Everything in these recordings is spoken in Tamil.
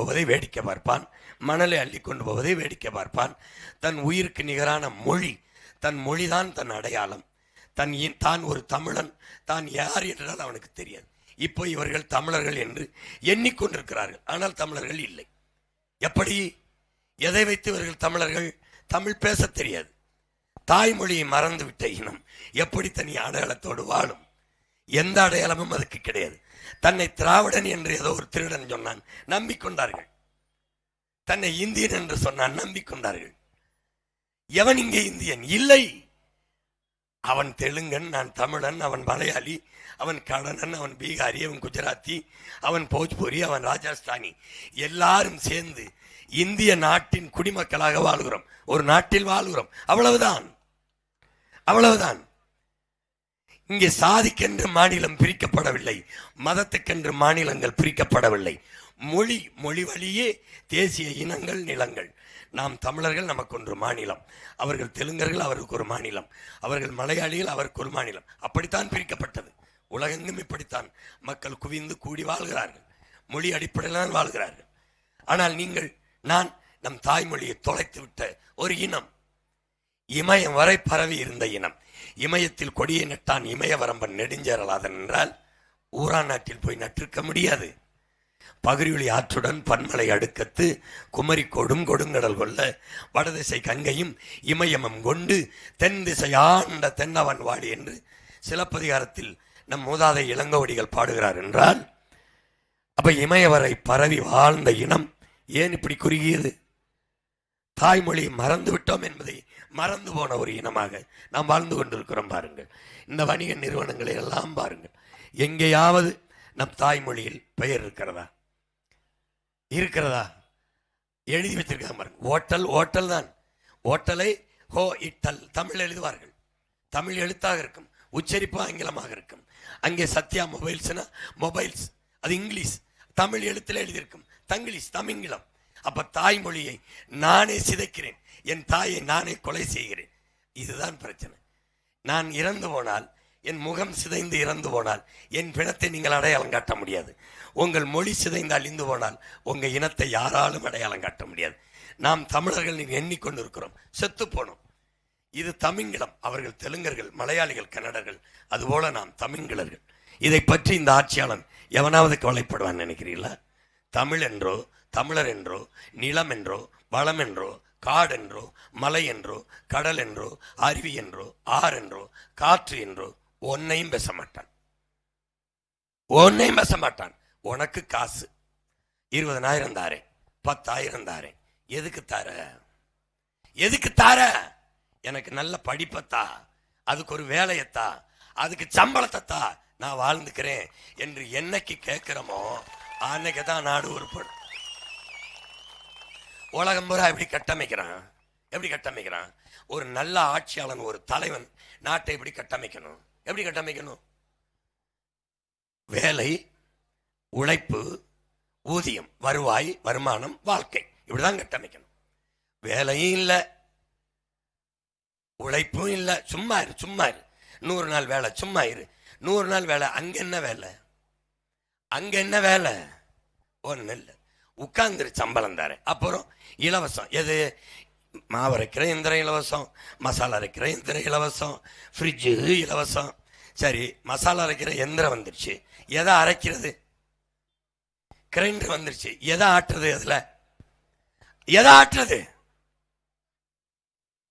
போவதை வேடிக்கை பார்ப்பான், மணலை அள்ளி கொண்டு போவதை வேடிக்கை பார்ப்பான். தன் உயிருக்கு நிகரான மொழி, தன் மொழிதான் தன் அடையாளம். தான் ஒரு தமிழன், தான் யார் என்றால் அவனுக்கு தெரியாது. இப்போ இவர்கள் தமிழர்கள் என்று எண்ணிக்கொண்டிருக்கிறார்கள், ஆனால் தமிழர்கள் இல்லை. எப்படி, எதை வைத்து இவர்கள் தமிழர்கள்? தமிழ் பேச தெரியாது, தாய்மொழியை மறந்துவிட்ட இனம் எப்படி தனி அடையாளத்தோடு வாழும்? எந்த அடையாளமும் அதுக்கு கிடையாது. தன்னை திராவிடன் என்று ஏதோ ஒரு திருடன் சொன்னான், நம்பிக்கொண்டார்கள். தன்னை இந்தியன் என்று சொன்னான், நம்பிக்கொண்டார்கள். எவன் இங்கே இந்தியன்? இல்லை. அவன் தெலுங்கன், நான் தமிழன், அவன் மலையாளி, அவன் கடனன், அவன் பீகாரி, அவன் குஜராத்தி, அவன் போஜ்பூரி, அவன் ராஜஸ்தானி, எல்லாரும் சேர்ந்து இந்திய நாட்டின் குடிமக்களாக வாழ்கிறோம், ஒரு நாட்டில் வாழ்கிறோம். அவ்வளவுதான், அவ்வளவுதான். இங்கே சாதிக்கென்று மாநிலம் பிரிக்கப்படவில்லை, மதத்துக்கென்று மாநிலங்கள் பிரிக்கப்படவில்லை. மொழி வழியே தேசிய இனங்கள், நிலங்கள். நாம் தமிழர்கள், நமக்கு ஒன்று மாநிலம். அவர்கள் தெலுங்கர்கள், அவருக்கு ஒரு மாநிலம். அவர்கள் மலையாளிகள், அவருக்கு ஒரு மாநிலம். அப்படித்தான் பிரிக்கப்பட்டது. உலகெங்கும் இப்படித்தான் மக்கள் குவிந்து கூடி வாழ்கிறார்கள், மொழி அடிப்படையில் தான் வாழ்கிறார்கள். ஆனால் நீங்கள், நான் நம் தாய்மொழியை தொலைத்து விட்ட ஒரு இனம், இமயம் வரை பரவி இருந்த இனம். இமயத்தில் கொடியை நட்டான் இமயவரம்பன் நெடுஞ்சேரலாதன் என்றால் ஊரா நாட்டில் போய் நட்டிருக்க முடியாது. பகிரிவொளி ஆற்றுடன் பன்மலை அடுக்கத்து குமரி கொடும் கொடுங்கடல் கொள்ள வடதிசை கங்கையும் இமயமம் கொண்டு தென் திசை ஆண்ட தென்னவன் வாடி என்று சிலப்பதிகாரத்தில் நம் மூதாதை இளங்கோவடிகள் பாடுகிறார் என்றால், அப்ப இமயவரை பரவி வாழ்ந்த இனம் ஏன் இப்படி குறுகியது? தாய்மொழியை மறந்து விட்டோம் என்பதை மறந்து போன ஒரு இனமாக நாம் வாழ்ந்து கொண்டிருக்கிறோம். பாருங்கள், இந்த வணிக நிறுவனங்களை எல்லாம் பாருங்கள், எங்கேயாவது நம் தாய்மொழியில் பெயர் இருக்கிறதா? இருக்கிறதா? எழுதி வச்சிருக்காங்க பாருங்க. ஓட்டல், ஓட்டல் தான். ஓட்டலை ஹோ இட்டல் தமிழ் எழுதுவார்கள், தமிழ் எழுத்தாக இருக்கும், உச்சரிப்பு ஆங்கிலமாக இருக்கும். அங்கே சத்யா மொபைல்ஸ்னா மொபைல்ஸ், அது இங்கிலீஷ், தமிழ் எழுத்தில் எழுதியிருக்கும், தங்கிலீஷ், தமிங்கிலம். அப்ப தாய்மொழியை நானே சிதைக்கிறேன், என் தாயை நானே கொலை செய்கிறேன். இதுதான் பிரச்சனை. நான் இறந்து போனால், என் முகம் சிதைந்து இறந்து போனால் என் பிணத்தை நீங்கள் அடையாளம் காட்ட முடியாது. உங்கள் மொழி சிதைந்து அழிந்து போனால் உங்க இனத்தை யாராலும் அடையாளம் காட்ட முடியாது. நாம் தமிழர்கள் எண்ணிக்கொண்டிருக்கிறோம், செத்து போனோம். இது தமிங்கிலம், அவர்கள் தெலுங்கர்கள், மலையாளிகள், கன்னடர்கள். அதுபோல நாம் தமிங்கிலர்கள். இதை பற்றி இந்த ஆட்சியாளன் எவனாவது கவலைப்படுவான்னு நினைக்கிறீங்களா? தமிழ் என்றோ, தமிழர் என்றோ, நிலம் என்றோ, வளம் என்றோ, காடு என்றோ, மலை என்றோ, கடல் என்றோ, அருவி என்றோ, ஆறு என்றோ, காற்று என்றோ ஒன்னையும் பேச மாட்டான், ஒன்னையும் பேச மாட்டான். உனக்கு காசு 20,000 தாரேன், 10,000 தாரேன். எதுக்கு தார? எதுக்கு தார? எனக்கு நல்ல படிப்பத்தா, அதுக்கு ஒரு வேலையத்தா, அதுக்கு சம்பளத்தா, நான் வாழ்ந்துக்கிறேன் என்று என்னைக்கு கேட்கிறோமோ அன்னைக்கு தான் நாடு உருப்படும். உலகம் பூரா எப்படி கட்டமைக்கிறான்? எப்படி கட்டமைக்கிறான்? ஒரு நல்ல ஆட்சியாளன், ஒரு தலைவன் நாட்டை எப்படி கட்டமைக்கணும்? எப்படி கட்டமைக்கணும்? வேலை, உழைப்பு, ஊதியம், வருவாய், வருமானம், வாழ்க்கை, இப்படிதான் கட்டமைக்கணும். வேலையும் இல்லை, உழைப்பும் இல்லை, சும்மா இரு, சும்மா இரு. 100 நாள் வேலை, சும்மா இரு. 100 நாள் வேலை, அங்க என்ன வேலை? அங்க என்ன வேலை? ஒண்ணு இல்லை, உட்கார்ந்துரு, சம்பளம் தாரு. அப்புறம் இலவசம். எது? மாவு அரைக்கிற இயந்திரம் இலவசம், மசாலா அரைக்கிற இயந்திரம் இலவசம், ஃப்ரிட்ஜு இலவசம். சரி, மசாலா அரைக்கிற எந்திரம் வந்துருச்சு, எதை அரைக்கிறது? கிரைண்டர் வந்துருச்சு, எதை ஆட்டுறது? அதுல எதை ஆட்டுறது?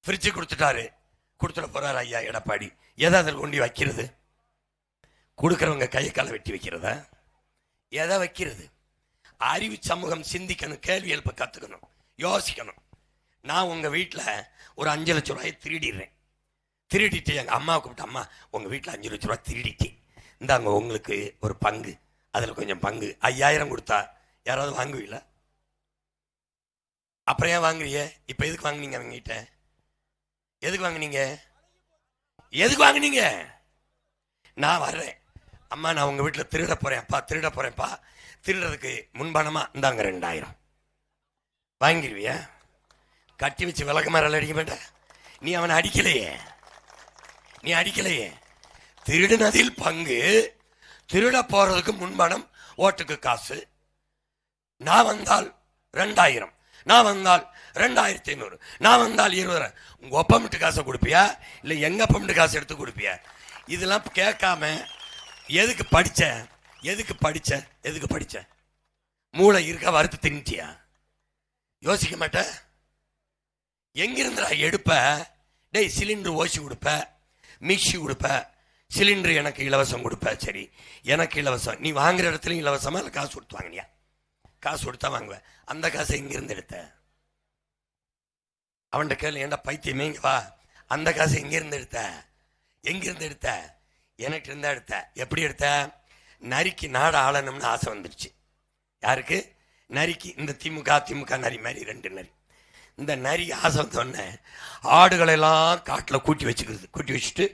ஃப்ரிட்ஜு கொடுத்துட்டாரு, கொடுத்துட போறாரு ஐயா எடப்பாடி, எதை அதில் கொண்டு வைக்கிறது? கொடுக்கறவங்க கையை காலை வெட்டி வைக்கிறதா? எதை வைக்கிறது? அறிவு சமூகம் சிந்திக்கணும், கேள்வி எழுப்ப கத்துக்கணும், யோசிக்கணும். நான் உங்க வீட்டில் ஒரு 5 லட்சம் ரூபாயை திருடிட்டு எங்க அம்மாவை கூப்பிட்டு, அம்மா உங்க வீட்டில் 5 லட்சம் ரூபாய் திருடிட்டு, இந்தாங்க உங்களுக்கு ஒரு பங்கு, அதுல கொஞ்சம் பங்கு, 5000 கொடுத்தா யாராவது வாங்குவீங்களா? அப்புறம் ஏன் வாங்குறீங்க? இப்ப எதுக்கு வாங்குனீங்க? அவங்ககிட்ட எதுக்கு வாங்குனீங்க? எதுக்கு வாங்குனீங்க? நான் வர்றேன், அம்மா நான் உங்க வீட்டில் திருட போறேன்ப்பா, திருட போறேன்ப்பா. திருடுறதுக்கு முன்பணமா இந்தாங்க 2000. வாங்கிடுவியா? கட்டி வச்சு விளக்கமாறல் அடிக்க மாட்டேன். நீ அவனை அடிக்கலையே, நீ அடிக்கலையே. திருடுனதில் பங்கு, திருட போறதுக்கு முன்பணம், ஓட்டுக்கு காசு. நான் வந்தால் 2000, நான் வந்தால் 2500, நான் வந்தால் 20. உங்க ஒப்பமிட்டு காசை கொடுப்பியா இல்லை எங்க ஒப்பமிட்டு காசு எடுத்து கொடுப்பியா? இதெல்லாம் கேட்காம எதுக்கு படிச்ச எதுக்கு படிச்ச மூளை இருக்க வறுத்து தின்ட்டியா? யோசிக்க மாட்ட? எங்கிருந்துடா எடுப்ப? டேய், சிலிண்டர் ஓசி கொடுப்ப, மிக்சி கொடுப்ப, சிலிண்டர் எனக்கு இலவசம் கொடுப்ப. சரி, எனக்கு இலவசம். நீ வாங்குற இடத்துல இலவசமா இல்லை காசு கொடுத்து வாங்கினியா? காசு கொடுத்தா வாங்குவேன். அந்த காசை எங்கிருந்து எடுத்த? அவன்கிட்ட கேள்வி, ஏன்டா பைத்தியமே இங்க வா, அந்த காசை எங்கிருந்து எடுத்த? எனக்கு இருந்தா எடுத்த. எப்படி எடுத்த? நரிக்கு நாடு ஆளணும்னு ஆசை வந்துருச்சு. யாருக்கு? நரிக்கு. இந்த திமுக நரி மாதிரி 2 நரி. இந்த நரி ஆசை வந்தோடனே ஆடுகளெல்லாம் காட்டில் கூட்டி வச்சுட்டு,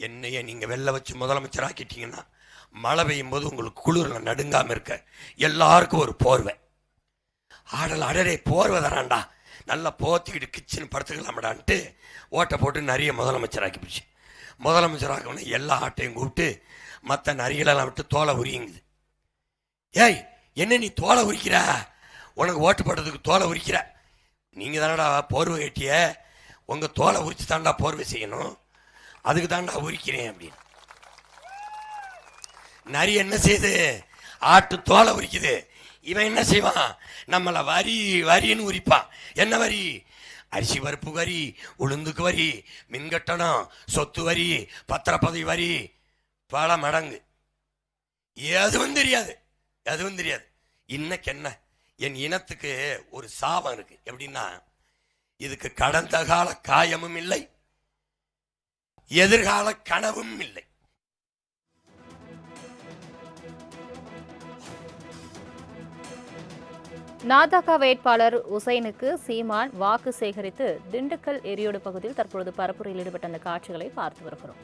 என்னைய நீங்கள் வெளில வச்சு முதலமைச்சர் ஆக்கிட்டீங்கன்னா மழை பெய்யும் போது உங்களுக்கு குளிரில் நடுங்காமல் இருக்க எல்லாருக்கும் ஒரு போர்வை. அடரே போர்வை தரான்டா, நல்லா போத்திக்கிட்டு கிச்சன் படுத்துக்கலாமடான்ட்டு ஓட்டை போட்டு நிறைய முதலமைச்சர் ஆக்கி பிடிச்சி. முதலமைச்சர் ஆக்கணும்னா எல்லா ஆட்டையும் கூப்பிட்டு மற்ற நரிகளெல்லாம் விட்டு தோலை உரியுங்குது. ஏய், என்ன நீ தோலை உரிக்கிற? உனக்கு ஓட்டு போட்டதுக்கு தோலை உரிக்கிற? நீங்கள் தானடா போர்வை கட்டிய, உங்கள் தோலை உரிச்சு தாண்டா போர்வை செய்யணும், அதுக்கு தாண்டா உரிக்கிறேன் அப்படின்னு. நரி என்ன செய்யுது? ஆட்டு தோலை உரிக்குது. இவன் என்ன செய்வான்? நம்மளை வரின்னு உரிப்பான். என்ன வரி? அரிசி பருப்பு வரி, உளுந்துக்கு வரி, மின்கட்டணம், சொத்து வரி, பத்திரப்பதவி வரி, பல மடங்கு. எதுவும் தெரியாது. இன்னைக்கு என்ன, என் இனத்துக்கு ஒரு சாபம் இருக்கு. எப்படின்னா, இதுக்கு கடந்த கால காயமும் இல்லை, எதிர்கால கனவும் இல்லை. நாதக வேட்பாளர் உசைனுக்கு சீமான் வாக்கு சேகரித்து திண்டுக்கல் எரியோடு பகுதியில் தற்பொழுது பரப்புரையில் ஈடுபட்ட அந்த காட்சிகளை பார்த்து வருகிறோம்.